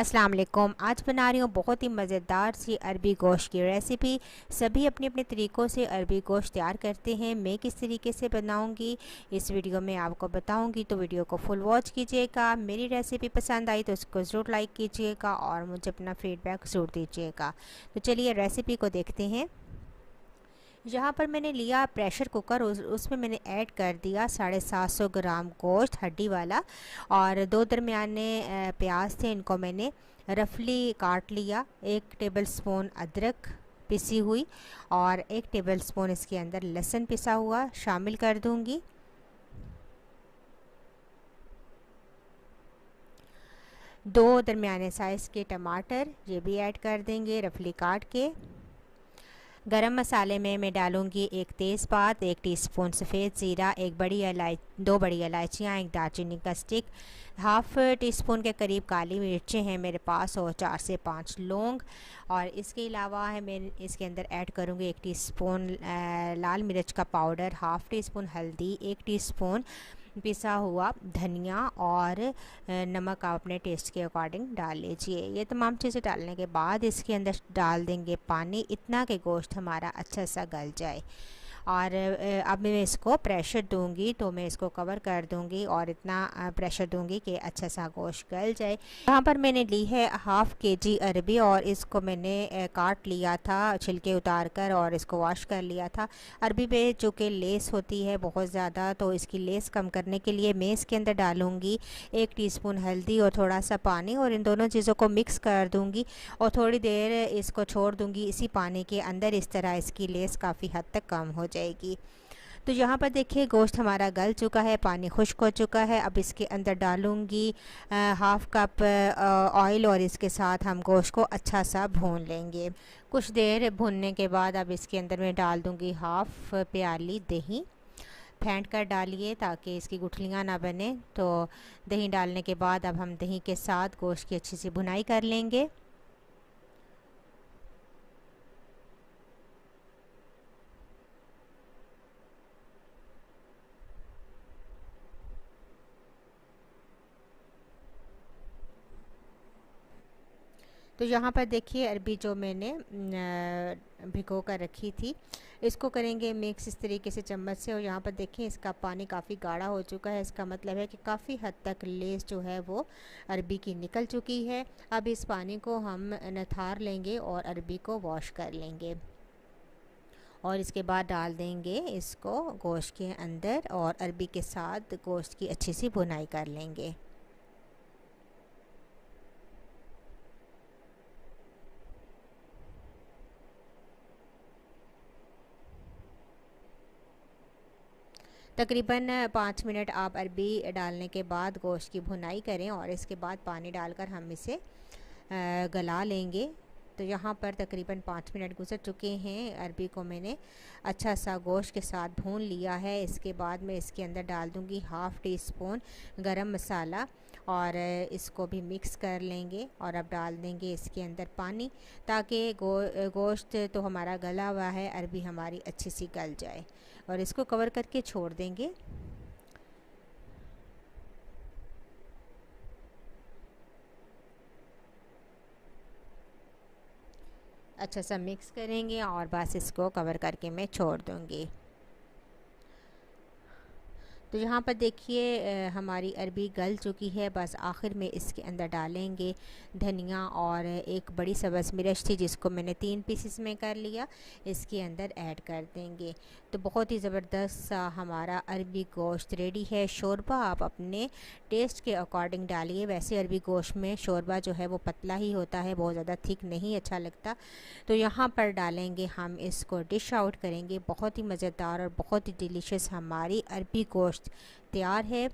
अस्सलाम वालेकुम। आज बना रही हूँ बहुत ही मज़ेदार सी अरबी गोश्त की रेसिपी। सभी अपने अपने तरीक़ों से अरबी गोश्त तैयार करते हैं। मैं किस तरीके से बनाऊँगी इस वीडियो में आपको बताऊँगी, तो वीडियो को फुल वॉच कीजिएगा। मेरी रेसिपी पसंद आई तो उसको ज़रूर लाइक कीजिएगा और मुझे अपना फ़ीडबैक ज़रूर दीजिएगा। तो चलिए रेसिपी को देखते हैं। यहाँ पर मैंने लिया प्रेशर कुकर, उसमें मैंने ऐड कर दिया 750 ग्राम गोश्त हड्डी वाला, और 2 दरमियाने प्याज थे, इनको मैंने रफली काट लिया। 1 टेबलस्पून अदरक पिसी हुई और 1 टेबलस्पून इसके अंदर लहसुन पिसा हुआ शामिल कर दूंगी। दो दरमियाने साइज़ के टमाटर ये भी ऐड कर देंगे रफली काट के। गरम मसाले में मैं डालूंगी 1 तेज़पात, 1 टीस्पून सफ़ेद ज़ीरा, 2 बड़ी इलायचियाँ, 1 दालचीनी का स्टिक, हाफ़ टी स्पून के करीब काली मिर्चें हैं मेरे पास, और 4 से 5 लौंग। और इसके अलावा है मैं इसके अंदर ऐड करूँगी 1 टीस्पून लाल मिर्च का पाउडर, हाफ़ टी स्पून हल्दी, 1 टीस्पून पिसा हुआ धनिया, और नमक आप अपने टेस्ट के अकॉर्डिंग डाल लीजिए। ये तमाम चीज़ें डालने के बाद इसके अंदर डाल देंगे पानी, इतना कि गोश्त हमारा अच्छा सा गल जाए। और अब मैं इसको प्रेशर दूंगी, तो मैं इसको कवर कर दूंगी और इतना प्रेशर दूंगी कि अच्छा सा गोश्त गल जाए। यहाँ पर मैंने ली है हाफ़ kg अरबी, और इसको मैंने काट लिया था छिलके उतार कर, और इसको वॉश कर लिया था। अरबी पे चूँकि लेस होती है बहुत ज़्यादा, तो इसकी लेस कम करने के लिए मैं इसके अंदर डालूँगी 1 टीस्पून हल्दी और थोड़ा सा पानी, और इन दोनों चीज़ों को मिक्स कर दूँगी और थोड़ी देर इसको छोड़ दूँगी इसी पानी के अंदर। इस तरह इसकी लेस काफ़ी हद तक कम हो जाएगी। तो यहाँ पर देखिए गोश्त हमारा गल चुका है, पानी खुश्क हो चुका है। अब इसके अंदर डालूँगी हाफ़ कप ऑयल, और इसके साथ हम गोश्त को अच्छा सा भून लेंगे। कुछ देर भूनने के बाद अब इसके अंदर मैं डाल दूँगी हाफ़ प्याली दही। फेंट कर डालिए ताकि इसकी गुठलियाँ ना बने। तो दही डालने के बाद अब हम दही के साथ गोश्त की अच्छी सी भुनाई कर लेंगे। तो यहाँ पर देखिए अरबी जो मैंने भिगो कर रखी थी, इसको करेंगे मिक्स इस तरीके से चम्मच से। और यहाँ पर देखिए इसका पानी काफ़ी गाढ़ा हो चुका है, इसका मतलब है कि काफ़ी हद तक लेस जो है वो अरबी की निकल चुकी है। अब इस पानी को हम नथार लेंगे और अरबी को वॉश कर लेंगे, और इसके बाद डाल देंगे इसको गोश्त के अंदर, और अरबी के साथ गोश्त की अच्छी सी भुनाई कर लेंगे। तकरीबन 5 मिनट आप अरबी डालने के बाद गोश्त की भुनाई करें, और इसके बाद पानी डालकर हम इसे गला लेंगे। तो यहाँ पर तकरीबन 5 मिनट गुजर चुके हैं। अरबी को मैंने अच्छा सा गोश्त के साथ भून लिया है। इसके बाद मैं इसके अंदर डाल दूँगी हाफ़ टी स्पून गरम मसाला, और इसको भी मिक्स कर लेंगे। और अब डाल देंगे इसके अंदर पानी, ताकि गोश्त तो हमारा गला हुआ है, अरबी हमारी अच्छी सी गल जाए, और इसको कवर करके छोड़ देंगे। अच्छा सा मिक्स करेंगे और बस इसको कवर करके मैं छोड़ दूँगी। तो यहाँ पर देखिए हमारी अरबी गल चुकी है। बस आखिर में इसके अंदर डालेंगे धनिया, और एक बड़ी सब्ज़ मिर्च थी जिसको मैंने 3 पीसेस में कर लिया, इसके अंदर ऐड कर देंगे। तो बहुत ही ज़बरदस्त सा हमारा अरबी गोश्त रेडी है। शोरबा आप अपने टेस्ट के अकॉर्डिंग डालिए। वैसे अरबी गोश्त में शोरबा जो है वो पतला ही होता है, बहुत ज़्यादा थिक नहीं अच्छा लगता। तो यहाँ पर डालेंगे हम इसको, डिश आउट करेंगे। बहुत ही मज़ेदार और बहुत ही डिलीशियस हमारी अरबी गोश्त तैयार है।